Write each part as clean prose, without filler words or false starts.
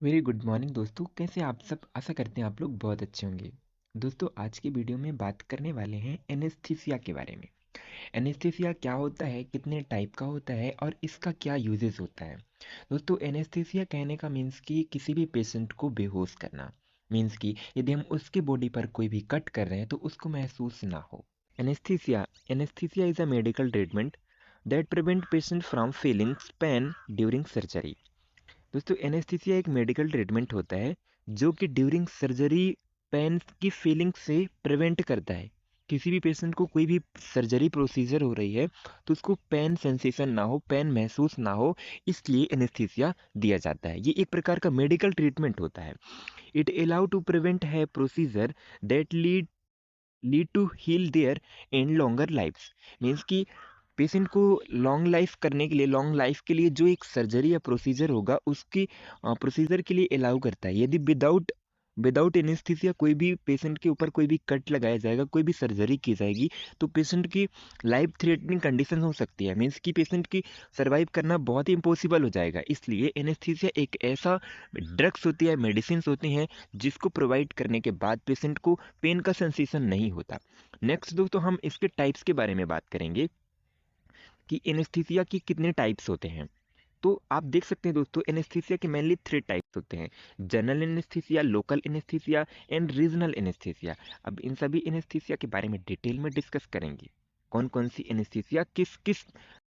Very good morning दोस्तों। कैसे आप सब? आशा करते हैं आप लोग बहुत अच्छे होंगे। दोस्तों, आज की वीडियो में बात करने वाले हैं एनेस्थीसिया के बारे में। एनेस्थीसिया क्या होता है, कितने टाइप का होता है और इसका क्या यूजेस होता है। दोस्तों, एनेस्थीसिया कहने का मीन्स कि किसी भी पेशेंट को बेहोश करना। मीन्स कि यदि हम उसके बॉडी पर कोई भी कट कर रहे हैं तो उसको महसूस ना हो। Anaesthesia anaesthesia is a medical treatment that prevent patient from feeling pen during surgery. दोस्तों, एनेस्थीसिया एक मेडिकल ट्रीटमेंट होता है जो कि ड्यूरिंग सर्जरी पेन की फीलिंग से प्रिवेंट करता है। किसी भी पेशेंट को कोई भी सर्जरी प्रोसीजर हो रही है तो उसको पेन सेंसेशन ना हो, पेन महसूस ना हो, इसलिए एनेस्थीसिया दिया जाता है। ये एक प्रकार का मेडिकल ट्रीटमेंट होता है। इट अलाउ टू प्रिवेंट है procedure that lead to heal there in longer lifes. Means कि पेशेंट को लॉन्ग लाइफ करने के लिए, लॉन्ग लाइफ के लिए जो एक सर्जरी या प्रोसीजर होगा उसकी प्रोसीजर के लिए अलाउ करता है। यदि विदाउट विदाउट एनेस्थीसिया कोई भी पेशेंट के ऊपर कोई भी कट लगाया जाएगा, कोई भी सर्जरी की जाएगी, तो पेशेंट की लाइफ थ्रेटनिंग कंडीशन हो सकती है। मीन्स कि पेशेंट की सर्वाइव करना बहुत ही इम्पॉसिबल हो जाएगा। इसलिए एनेस्थीसिया एक ऐसा ड्रग्स होती है, मेडिसिन होती हैं जिसको प्रोवाइड करने के बाद पेशेंट को पेन का सेंसेशन नहीं होता। नेक्स्ट दोस्तों, हम इसके टाइप्स के बारे में बात करेंगे कि एनेस्थीसिया की कितने टाइप्स होते हैं। तो आप देख सकते हैं दोस्तों, एनेस्थीसिया के मेनली 3 टाइप्स होते हैं: general anaesthesia, local anaesthesia and regional anaesthesia. अब इन सभी एनेस्थीसिया के बारे में डिटेल में डिस्कस करेंगे। कौन कौन सी एनेस्थीसिया किस किस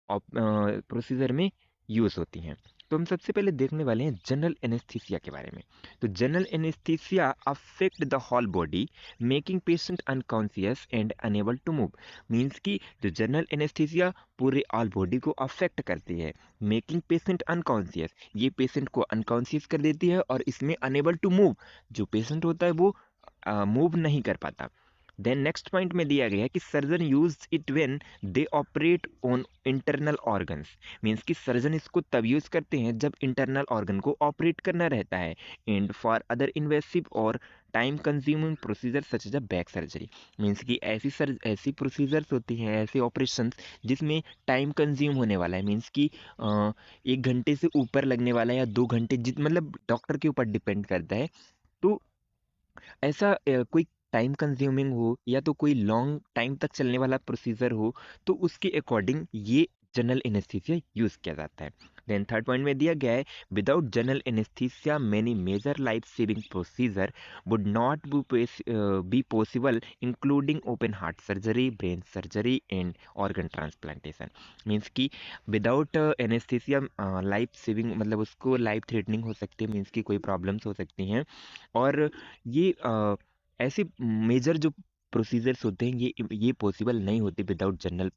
प्रोसीजर में यूज होती हैं। तो हम सबसे पहले देखने वाले हैं जनरल एनेस्थीसिया के बारे में। तो general anaesthesia affect the whole body, making patient unconscious and unable to move. Means कि जो जनरल एनेस्थीसिया पूरे ऑल बॉडी को अफेक्ट करती है, मेकिंग पेशेंट अनकॉन्शियस, ये पेशेंट को अनकॉन्शियस कर देती है और इसमें अनेबल टू मूव, जो पेशेंट होता है वो मूव नहीं कर पाता। देन नेक्स्ट पॉइंट में दिया गया है कि surgeon use it when they operate on internal organs. Means कि सर्जन इसको तब यूज करते हैं जब इंटरनल ऑर्गन को ऑपरेट करना रहता है। एंड फॉर अदर इन्वेसिव और time consuming procedure such as a back surgery. Means कि ऐसी प्रोसीजर्स होती हैं, ऐसे ऑपरेशन जिसमें टाइम कंज्यूम होने वाला है। मीन्स कि 1 घंटे से ऊपर लगने वाला है या 2 घंटे, जित मतलब डॉक्टर के ऊपर डिपेंड करता है। तो ऐसा कोई टाइम कंज्यूमिंग हो या तो कोई लॉन्ग टाइम तक चलने वाला प्रोसीजर हो, तो उसके अकॉर्डिंग ये जनरल एनेस्थीसिया यूज किया जाता है। देन थर्ड पॉइंट में दिया गया है, without general anaesthesia many major life saving procedure would not be possible, including open heart surgery, brain surgery and organ transplantation. Means कि विदाउट एनेस्थीसिया लाइफ सेविंग मतलब उसको लाइफ थ्रेटनिंग हो सकती है। मीन्स कि कोई प्रॉब्लम्स हो सकती हैं। और ये ऐसे मेजर जो प्रोसीजर्स होते हैं ये पॉसिबल नहीं होते विदाउट जनरल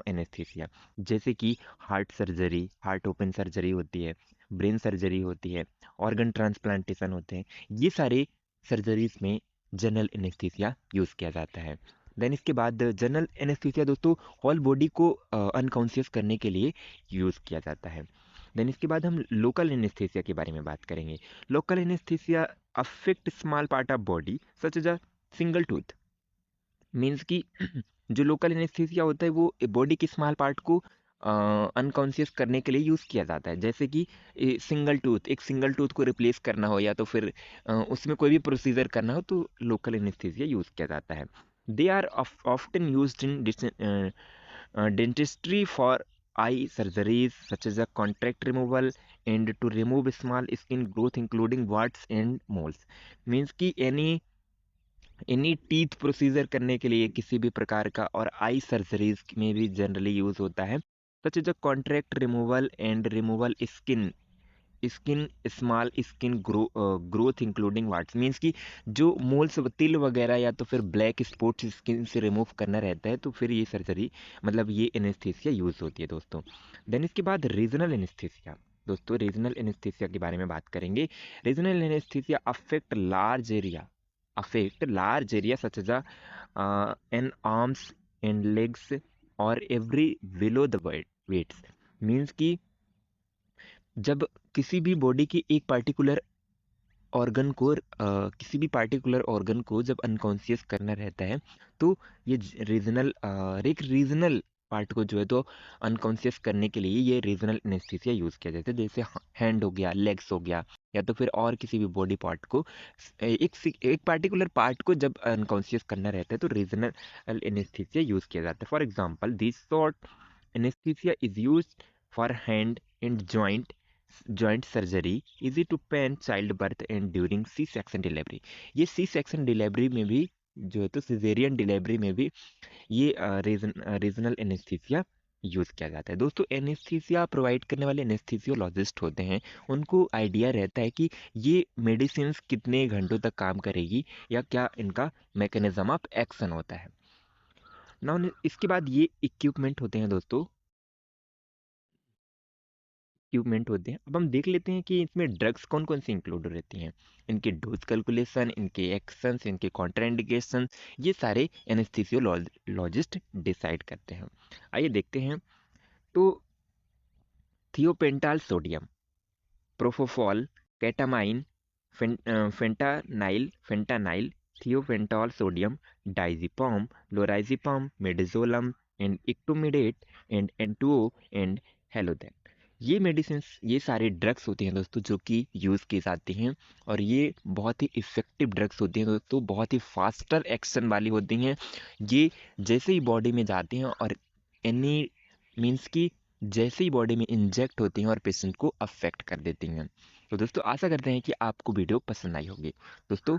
एनेस्थीसिया। जैसे कि heart surgery, heart open surgery होती है, ब्रेन सर्जरी होती है, ऑर्गन ट्रांसप्लांटेशन होते हैं। ये सारे सर्जरीज में जनरल एनेस्थीसिया यूज किया जाता है। देन इसके बाद जनरल एनेस्थीसिया दोस्तों होल बॉडी को अनकॉन्शियस करने के लिए यूज किया जाता है। देन इसके बाद हम लोकल एनेस्थीसिया के बारे में बात करेंगे। Local anaesthesia affect small part of body such as a single tooth. Means कि जो लोकल एनेस्थीसिया होता है वो बॉडी के स्मॉल पार्ट को अनकॉन्शियस करने के लिए यूज किया जाता है। जैसे कि एक सिंगल टूथ को रिप्लेस करना हो या तो फिर उसमें कोई भी प्रोसीजर करना हो, तो लोकल एनेस्थीसिया यूज किया जाता है। They are often used in dentistry for eye surgeries such as a contract removal and to remove small skin growth including warts and moles। Means कि एनी टीथ प्रोसीजर करने के लिए किसी भी प्रकार का, और आई सर्जरीज में भी जनरली यूज होता है। Such as a contract removal and removal skin skin small skin growth including warts. Means कि जो मोल्स, तिल वगैरह या तो फिर ब्लैक स्पॉट्स स्किन से रिमूव करना रहता है, तो फिर ये सर्जरी मतलब ये एनेस्थीसिया यूज होती है दोस्तों। देन इसके बाद रीजनल एनेस्थीसिया। दोस्तों, रीजनल एनेस्थीसिया के बारे में बात करेंगे। Regional anaesthesia affect large area such as an arms and legs और every below the waists. Means कि जब किसी भी बॉडी की एक पार्टिकुलर ऑर्गन को किसी भी पार्टिकुलर ऑर्गन को जब अनकॉन्शियस करना रहता है, तो ये रीजनल एक रीजनल पार्ट को जो है तो अनकॉन्शियस करने के लिए ये रीजनल एनेस्थीसिया यूज़ किया जाता है। जैसे हैंड हो गया, लेग्स हो गया, या तो फिर और किसी भी बॉडी पार्ट को एक पार्टिकुलर पार्ट को जब अनकॉन्शियस करना रहता है तो रीजनल एनेस्थीसिया यूज़ किया जाता है। For example this sort anaesthesia is used for hand and joint surgery, easy to pain, child birth and during C section delivery. ये सी सेक्शन डिलीवरी में भी जो है तो सिजेरियन डिलीवरी में भी ये रीजनल एनेस्थीसिया यूज़ किया जाता है। दोस्तों, एनेस्थीसिया प्रोवाइड करने वाले एनेस्थीसियोलॉजिस्ट होते हैं, उनको आइडिया रहता है कि ये मेडिसिन कितने घंटों तक काम करेगी या क्या इनका मैकेनिज्म ऑफ एक्शन होता है। ना इसके बाद ये इक्विपमेंट होते हैं दोस्तों, इक्विपमेंट होते हैं। अब हम देख लेते हैं कि इसमें ड्रग्स कौन कौन सी इंक्लूड रहती हैं, इनके डोज कैलकुलेशन, इनके एक्शंस, इनके कॉन्ट्राइंडिकेशन, ये सारे एनेस्थीसियोलॉजिस्ट डिसाइड करते हैं। आइए देखते हैं। तो thiopental sodium, propofol, ketamine, fentanyl, thiopental sodium, diazepam, lorazepam, midazolam and etomidate and एंटुओ एंड हेलोदेन। ये मेडिसिन, ये सारे ड्रग्स होते हैं दोस्तों जो कि यूज़ की जाती हैं, और ये बहुत ही इफ़ेक्टिव ड्रग्स होती हैं दोस्तों, बहुत ही फास्टर एक्शन वाली होती हैं। ये जैसे ही बॉडी में जाती हैं और एनी मीन्स की जैसे ही बॉडी में इंजेक्ट होती हैं और पेशेंट को अफेक्ट कर देती हैं। तो दोस्तों, आशा करते हैं कि आपको वीडियो पसंद आई होगी। दोस्तों,